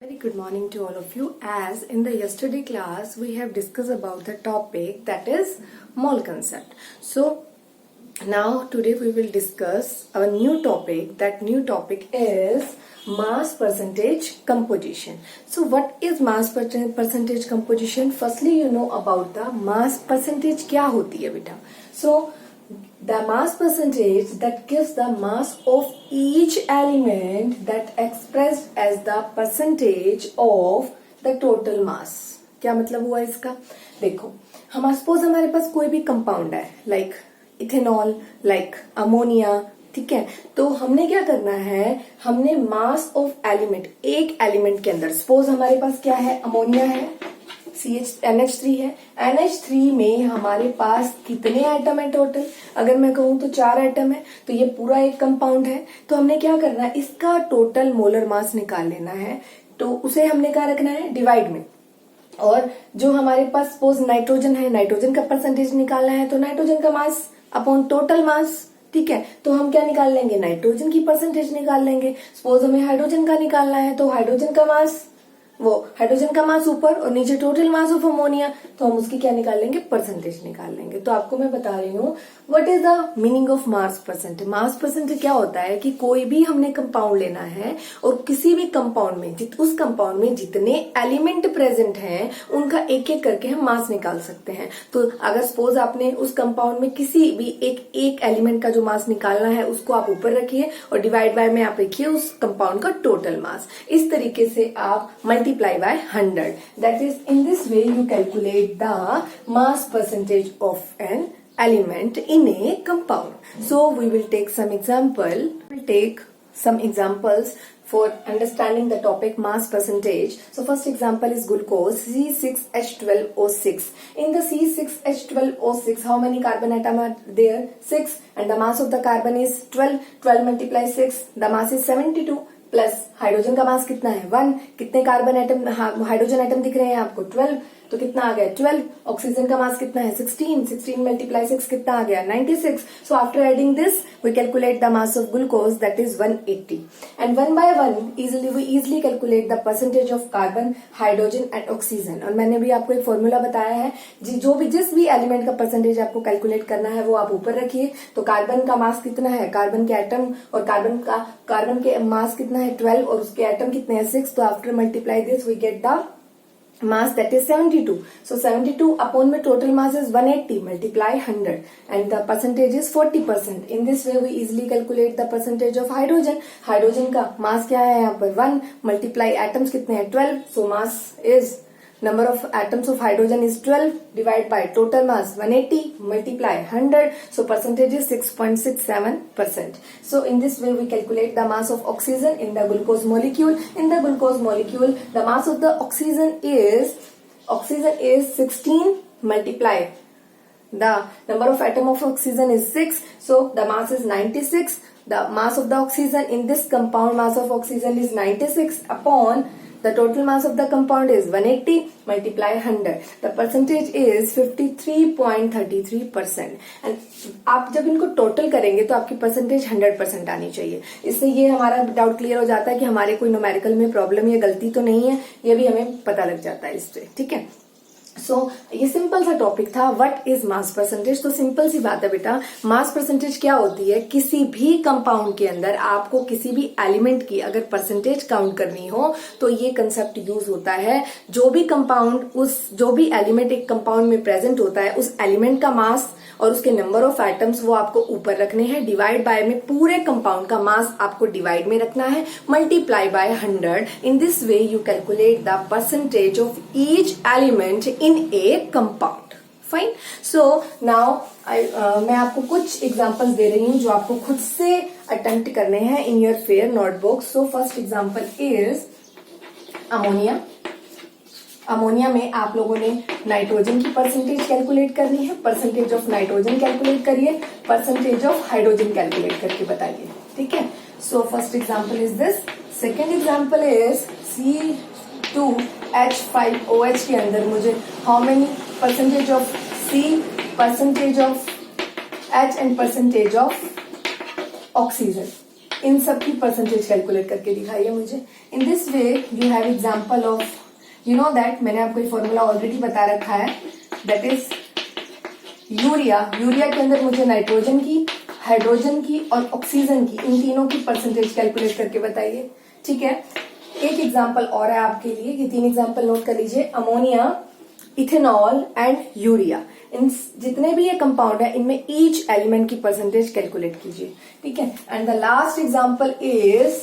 Very good morning to all of you. As in the yesterday class, we have discussed about the topic that is mole concept. So now today we will discuss our new topic. That new topic is mass percentage composition. So what is mass percentage composition? Firstly, you know about the mass percentage. क्या होती है बेटा? So the mass percentage that gives the mass of each element that expressed as the percentage of the total mass. क्या मतलब हुआ इसका? देखो, हम सपोज हमारे पास कोई भी कंपाउंड है, लाइक इथेनॉल, लाइक अमोनिया, ठीक है? तो हमने क्या करना है, हमने मास ऑफ एलिमेंट, एक एलिमेंट के अंदर, सपोज हमारे पास क्या है, अमोनिया है, NH3 है, NH3 में हमारे पास कितने एटम है टोटल? अगर मैं कहूं तो 4 एटम है, तो ये पूरा एक कंपाउंड है। तो हमने क्या करना है, इसका टोटल मोलर मास निकाल लेना है। तो उसे हमने क्या रखना है, डिवाइड में। और जो हमारे पास सपोज नाइट्रोजन है, नाइट्रोजन का परसेंटेज निकालना है, तो नाइट्रोजन का मास अपॉन टोटल मास, ठीक है? तो हम क्या निकाल लेंगे, नाइट्रोजन की परसेंटेज निकाल लेंगे। सपोज हमें हाइड्रोजन का निकालना है, तो हाइड्रोजन का मास, वो हाइड्रोजन का मास ऊपर और नीचे टोटल मास ऑफ अमोनिया, तो हम उसकी क्या निकाल लेंगे, परसेंटेज निकाल लेंगे। तो आपको मैं बता रही हूँ what is the meaning of mass percentage. Mass percentage क्या होता है कि कोई भी हमने कंपाउंड लेना है और किसी भी कंपाउंड में उस कंपाउंड में जितने एलिमेंट प्रेजेंट हैं उनका एक एक करके हम मास निकाल सकते हैं। तो अगर सपोज आपने उस कंपाउंड में किसी भी एक एलिमेंट का जो मास निकालना है उसको आप ऊपर रखिए और डिवाइड बाय में आप लिखिए उस कंपाउंड का टोटल मास। इस तरीके से आप multiply by 100. That is, in this way you calculate the mass percentage of an element in a compound. So we will take some example. We'll take some examples for understanding the topic mass percentage. So first example is glucose C6H12O6. In the C6H12O6, how many carbon atom are there? 6, and the mass of the carbon is 12. 12 multiply 6, the mass is 72. Plus hydrogen का मास कितना है, 1। कितने carbon atom, hydrogen atom दिख रहे हैं आपको, 12। तो कितना आ गया, 12। ऑक्सीजन का मास कितना है, 16। 16 मल्टीप्लाई 6 कितना आ गया, 96। So after adding this we calculate the mass of glucose, that is 180। And one by one we easily calculate the percentage of carbon, hydrogen and oxygen. और मैंने भी आपको एक फॉर्मूला बताया है, जिस भी एलिमेंट का परसेंटेज आपको कैलकुलेट करना है वो आप ऊपर रखिए। तो कार्बन का मास कितना है, कार्बन के एटम और कार्बन के मास कितना है, 12, और उसके एटम कितने हैं, 6। तो after multiply this we get the mass, that is 72. So 72 upon my total mass is 180, multiply 100, and the percentage is 40%. In this way we easily calculate the percentage of hydrogen. Hydrogen का मास क्या है यहाँ पर, 1, multiply atoms कितने हैं, 12. So mass is, number of atoms of hydrogen is 12, divide by total mass 180, multiply 100. So percentage is 6.67%. So in this way we calculate the mass of oxygen in the glucose molecule. In the glucose molecule, the mass of the oxygen is 16, multiply the number of atom of oxygen is 6. So the mass is 96. The mass of the oxygen in this compound, mass of oxygen is 96 upon the total mass of the compound is 180, multiply 100. The percentage is 53.33%. And आप जब इनको total करेंगे तो आपकी percentage 100% आनी चाहिए। इससे ये हमारा डाउट क्लियर हो जाता है कि हमारे कोई न्यूमेरिकल में प्रॉब्लम या गलती तो नहीं है, ये भी हमें पता लग जाता है इससे, ठीक है? ये सिंपल सा टॉपिक था, व्हाट इज मास परसेंटेज। तो सिंपल सी बात है बेटा, मास परसेंटेज क्या होती है, किसी भी कंपाउंड के अंदर आपको किसी भी एलिमेंट की अगर परसेंटेज काउंट करनी हो तो ये कंसेप्ट यूज होता है। जो भी एलिमेंट एक कंपाउंड में प्रेजेंट होता है, उस एलिमेंट का मास और उसके नंबर ऑफ एटम्स वो आपको ऊपर रखने हैं, डिवाइड बाय में पूरे कंपाउंड का मास आपको डिवाइड में रखना है, multiply by 100। In this way you calculate the percentage of each element in A compound. Fine. So now मैं आपको कुछ एग्जांपल्स दे रही हूं जो आपको खुद से अटेम्प्ट करने हैं in your fair notebook. So first example is ammonia. Ammonia में आप लोगों ने नाइट्रोजन की परसेंटेज कैलकुलेट करनी है, परसेंटेज ऑफ नाइट्रोजन कैलकुलेट करिए, परसेंटेज ऑफ हाइड्रोजन कैलकुलेट करके बताइए, ठीक है? So first example is this. Second example is C2H5OH के अंदर मुझे how many percentage of C, percentage of H and percentage of oxygen. इन सब की परसेंटेज कैलकुलेट करके दिखाइए मुझे। In this way you have example of, you know that मैंने आपको ये फॉर्मूला ऑलरेडी बता रखा है, दैट इज यूरिया। यूरिया के अंदर मुझे नाइट्रोजन की, हाइड्रोजन की और ऑक्सीजन की, इन तीनों की परसेंटेज कैलकुलेट करके बताइए। ठीक है, एक एग्जांपल और है आपके लिए, ये 3 एग्जांपल नोट कर लीजिए। अमोनिया, इथेनॉल एंड यूरिया, इन जितने भी ये कंपाउंड है इनमें ईच एलिमेंट की परसेंटेज कैलकुलेट कीजिए। ठीक है, and the last example is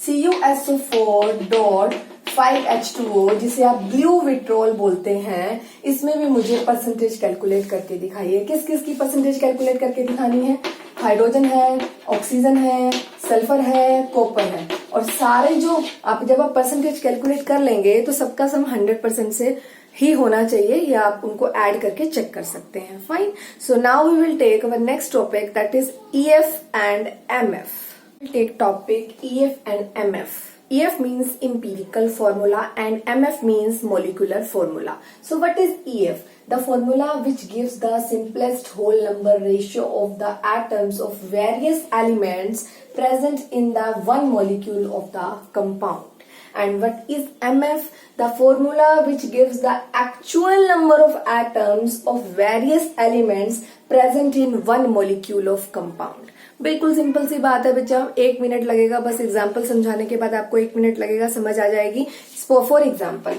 CuSO4.5H2O, जिसे आप ब्लू विट्रोल बोलते हैं। इसमें भी मुझे परसेंटेज कैलकुलेट करके दिखाइए। किस किस की परसेंटेज कैलकुलेट करके दिखानी है? हाइड्रोजन है, ऑक्सीजन है, सल्फर है, कॉपर है। और सारे जो आप जब आप परसेंटेज कैलकुलेट कर लेंगे तो सबका सम 100% से ही होना चाहिए, या आप उनको ऐड करके चेक कर सकते हैं। Fine, so now we will take our next topic, that is EF and MF. We'll take topic EF and MF. EF means empirical formula and MF means molecular formula. So what is EF? The formula which gives the simplest whole number ratio of the atoms of various elements present in the one molecule of the compound. And what is MF? The formula which gives the actual number of atoms of various elements present in one molecule of compound. बिल्कुल simple सी बात है बच्चा, 1 minute लगेगा बस example समझाने के बाद आपको 1 मिनट लगेगा, समझ आ जाएगी। फॉर एग्जाम्पल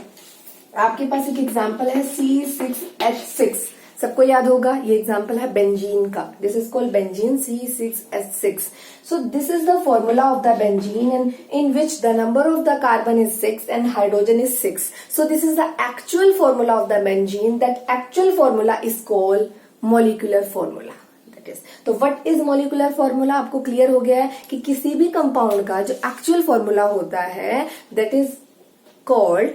आपके पास एक एग्जाम्पल है C6H6, सबको याद होगा, ये एग्जाम्पल है बेंजीन का। This is called benzene, C6H6. So this is the formula of the benzene and in which the number of the carbon is 6 and hydrogen is 6. So this is the actual formula of the benzene. That actual formula is called molecular formula. तो what is molecular formula? आपको clear हो गया है कि किसी भी compound का जो एक्चुअल फॉर्मूला होता है that is called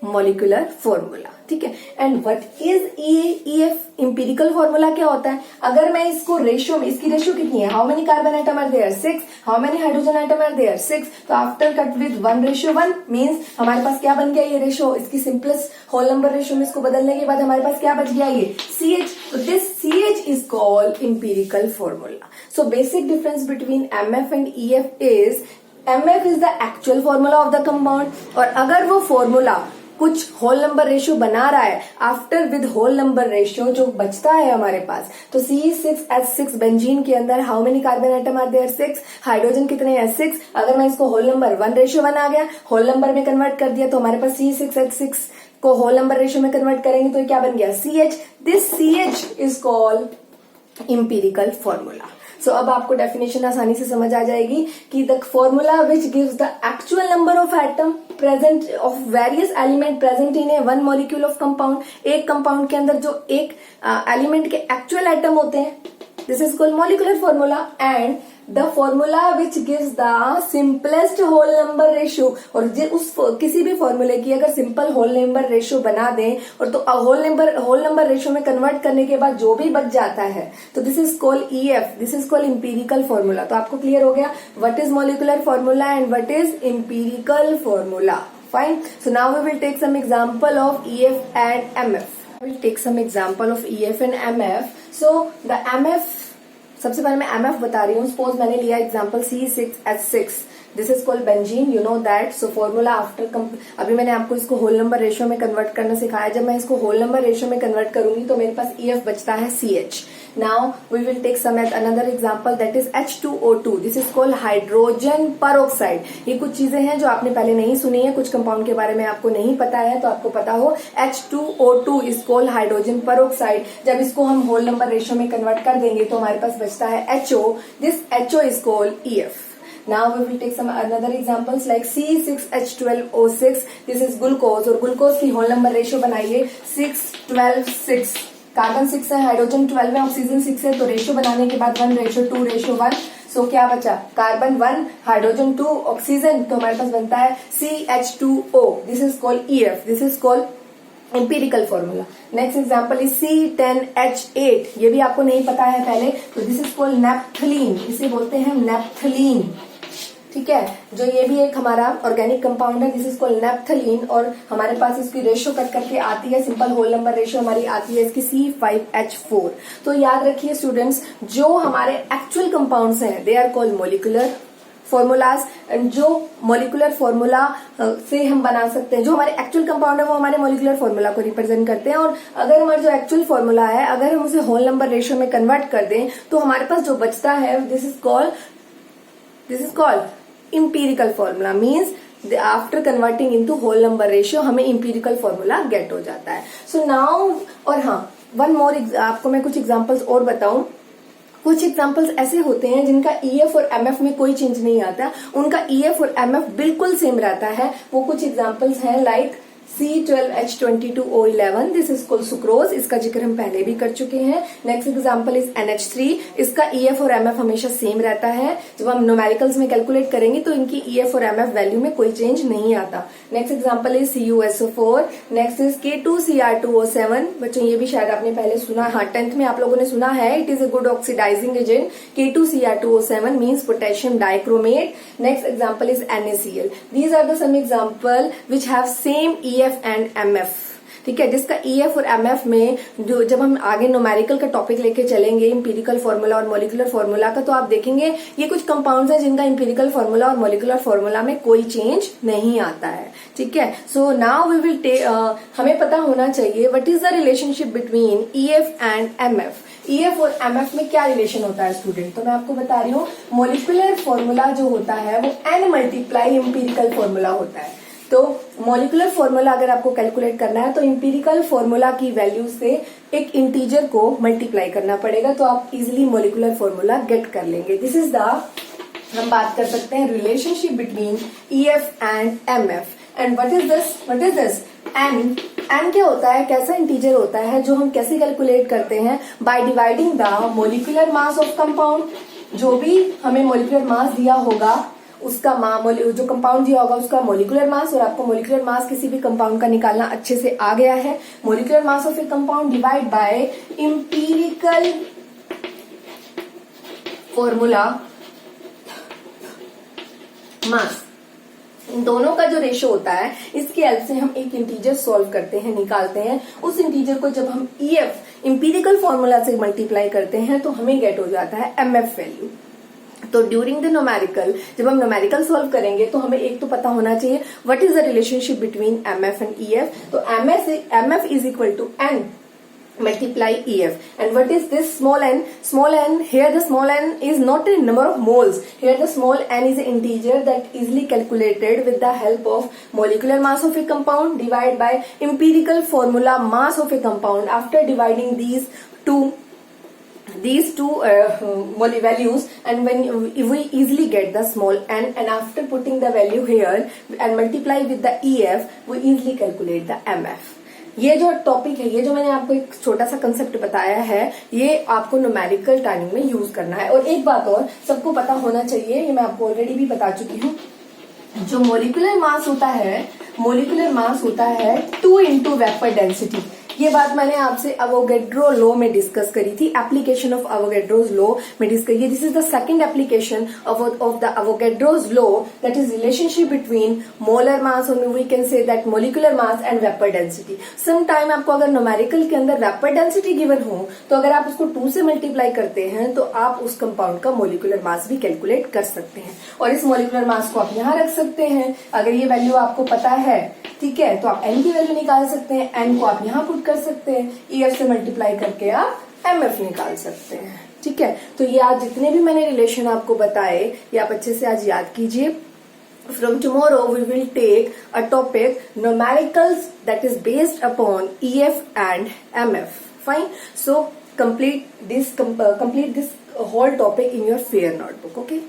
molecular formula. ठीक है, and what is EF? Empirical formula क्या होता है? अगर मैं इसको रेशियो में, इसकी रेशियो कितनी है? How many carbon atom are there? 6. How many hydrogen atom are there? 6. तो आफ्टर कट विद 1:1 मीन्स हमारे पास क्या बन गया ये रेशियो? इसकी सिंपलेस्ट होल नंबर रेशियो में इसको बदलने के बाद हमारे पास क्या बच गया? ये CH. तो this CH is called empirical formula. So basic difference between MF and EF is MF is the actual formula of the compound, और अगर वो फॉर्मूला कुछ होल नंबर रेशियो बना रहा है, after with whole number ratio जो बचता है हमारे पास, तो C6H6 बेंजीन के अंदर how many carbon atom are there? 6. Hydrogen कितने हैं? 6. अगर मैं इसको होल नंबर 1:1 आ गया, होल नंबर में कन्वर्ट कर दिया, तो हमारे पास C6H6 को होल नंबर रेशियो में कन्वर्ट करेंगे तो क्या बन गया? CH. This CH is called empirical formula. So अब आपको डेफिनेशन आसानी से समझ आ जाएगी कि the formula which gives the actual number of atom present of various element present in a one molecule of compound. एक कंपाउंड के अंदर जो एक एलिमेंट के एक्चुअल एटम होते हैं, this is called molecular formula. And the formula which gives the simplest whole number ratio, और उस किसी भी फॉर्मूले की अगर सिंपल होल नंबर रेशियो बना दें और तो होल नंबर रेशियो में कन्वर्ट करने के बाद जो भी बच जाता है, तो this is called EF. This is called empirical formula. तो आपको क्लियर हो गया what is molecular formula and what is empirical formula. Fine. So now we will take some example of EF and MF. We will take some example of EF and MF. So the MF, सबसे पहले मैं MF बता रही हूँ. Suppose मैंने लिया example C6H6. This is called benzene, you know that. So formula after अभी मैंने आपको इसको होल नंबर रेशियो में कन्वर्ट करना सिखाया. जब मैं इसको होल नंबर रेशियो में कन्वर्ट करूंगी तो मेरे पास EF बचता है CH. Now we will take some another example that is H2O2. This is called hydrogen peroxide. ये कुछ चीजें हैं जो आपने पहले नहीं सुनी है, कुछ कंपाउंड के बारे में आपको नहीं पता है, तो आपको पता हो H2O2 is called hydrogen peroxide. जब इसको हम होल नंबर रेशियो में कन्वर्ट कर देंगे तो हमारे पास बचता है HO. This HO is called EF. Now we will take some another examples like C6H12O6. This is glucose, और ग्लूकोज की होल नंबर रेशियो बनाइए 6, 12, 6. कार्बन 6 है, हाइड्रोजन 12 है, ऑक्सीजन 6 है, तो रेशियो बनाने के बाद 1:2:1. सो क्या बचा? कार्बन 1, हाइड्रोजन 2, ऑक्सीजन, तो हमारे पास बनता है CH2O. This is called EF. This is called empirical formula. Next example is C10H8. ये भी आपको नहीं पता है पहले, तो दिस इज कॉल्ड नेप्थलीन. इसे बोलते हैं नेप्थलीन. ठीक है। जो ये भी एक हमारा ऑर्गेनिक कंपाउंड है, दिस इज कॉल्ड नैप्थलीन, और हमारे पास इसकी रेशियो कट करके आती है, सिंपल होल नंबर रेशियो हमारी आती है इसकी C5H4। तो याद रखिए स्टूडेंट्स, जो हमारे एक्चुअल कंपाउंड्स हैं they are called molecular formulas, and जो मोलिकुलर फॉर्मूला से हम बना सकते हैं, जो हमारे एक्चुअल कंपाउंड है वो हमारे मोलिकुलर फॉर्मूला को रिप्रेजेंट करते हैं। और अगर हमारा जो एक्चुअल फॉर्मूला है अगर हम उसे होल नंबर रेशियो में कन्वर्ट कर दें तो हमारे पास जो बचता है this is called empirical formula, means after converting into whole number ratio हमें इंपीरिकल फॉर्मूला गेट हो जाता है। सो नाउ, और हाँ वन मोर, आपको मैं कुछ एग्जांपल्स और बताऊं। कुछ एग्जांपल्स ऐसे होते हैं जिनका EF और MF में कोई चेंज नहीं आता, उनका EF और MF बिल्कुल सेम रहता है। वो कुछ एग्जांपल्स हैं like C12H22O11, this is called sucrose, इसका जिक्र हम पहले भी कर चुके हैं। नेक्स्ट एग्जांपल इज NH3, इसका EF और MF हमेशा सेम रहता है। जब हम न्यूमेरिकल्स में कैलकुलेट करेंगे तो इनकी EF और MF वैल्यू में कोई चेंज नहीं आता। Next example is CuSO4, next is K2Cr2O7। बच्चों ये भी शायद आपने पहले सुना, हाँ 10th में आप लोगों ने सुना है, it is a good oxidising agent. K2Cr2O7 means potassium dichromate. Next example is NaCl। These are the some example which have same EF and MF, ठीक है, जिसका EF और MF में जो जब हम आगे न्यूमेरिकल का टॉपिक लेके चलेंगे, इंपीरिकल फॉर्मूला और मोलिकुलर फॉर्मूला का, तो आप देखेंगे ये कुछ कंपाउंड्स हैं जिनका इंपीरिकल फॉर्मूला और मोलिकुलर फॉर्मूला में कोई चेंज नहीं आता है, ठीक है। सो नाउ वी विल हमें पता होना चाहिए what is the relationship between EF and MF। EF और MF में क्या रिलेशन होता है स्टूडेंट, तो मैं आपको बता रही हूँ, मोलिकुलर फॉर्मूला जो होता है वो N मल्टीप्लाई इंपीरिकल फॉर्मूला होता है। तो मॉलिकुलर फॉर्मूला अगर आपको कैलकुलेट करना है तो इंपीरिकल फॉर्मूला की वैल्यू से एक इंटीजर को मल्टीप्लाई करना पड़ेगा, तो आप इजिली मॉलिकुलर फॉर्मूला गेट कर लेंगे। दिस इज द, हम बात कर सकते हैं relationship between EF and MF। And what is this N क्या होता है, कैसा इंटीजर होता है जो हम कैसे कैलकुलेट करते हैं, by dividing the molecular mass of compound. जो भी हमें मोलिकुलर मास दिया होगा उसका जो कंपाउंड दिया होगा उसका मोलिकुलर मास, और आपको मोलिकुलर मास किसी भी कंपाउंड का निकालना अच्छे से आ गया है। Molecular mass of a compound divide by empirical formula mass, इन दोनों का जो रेशो होता है इसकी हेल्प से हम एक इंटीजर सॉल्व करते हैं, निकालते हैं। उस इंटीजर को जब हम EF इंपीरिकल फॉर्मूला से मल्टीप्लाई करते हैं तो हमें गेट हो जाता है MF वैल्यू। तो ड्यूरिंग द न्यूमेरिकल, जब हम न्यूमेरिकल सॉल्व करेंगे तो हमें एक तो पता होना चाहिए what is the relationship between MF and EF। तो MF is equal to N multiply EF, and what is this small n? Small n, here the small n is not a number of moles, here the small n is an integer that easily calculated with the help of molecular mass of a compound divided by empirical formula mass of a compound. After dividing these two values, and when we easily get the small n, and after putting the value here and multiply with the EF, we easily calculate the MF. ये जो topic है, ये जो मैंने आपको एक छोटा सा कंसेप्ट बताया है, ये आपको न्यूमेरिकल टाइमिंग में यूज करना है। और एक बात और सबको पता होना चाहिए, ये मैं आपको ऑलरेडी भी बता चुकी हूँ, जो मोलिकुलर मास होता है 2 into वेपर डेंसिटी। ये बात मैंने आपसे अवोगेड्रो लॉ में डिस्कस करी थी, एप्लीकेशन ऑफ अवोगेड्रोज लॉ में डिस्कस की। This is the second application of the Avogadro's law, that is relationship between molar mass और we can say that molecular mass and vapour density. Some time आपको अगर numerical के अंदर vapour density given हो तो अगर आप उसको 2 से मल्टीप्लाई करते हैं तो आप उस कंपाउंड का मोलिकुलर मास भी कैलकुलेट कर सकते हैं, और इस मोलिकुलर मास को आप यहाँ रख सकते हैं। अगर ये वैल्यू आपको पता है, ठीक है, तो आप N की वैल्यू निकाल सकते हैं, N को आप यहाँ पुट कर सकते हैं, EF से मल्टीप्लाई करके आप MF निकाल सकते हैं, ठीक है। तो ये आज जितने भी मैंने रिलेशन आपको बताए ये आप अच्छे से आज याद कीजिए। From tomorrow we will take a topic numericals that is based upon EF and MF. Fine. So complete this whole topic in your fair notebook. Okay.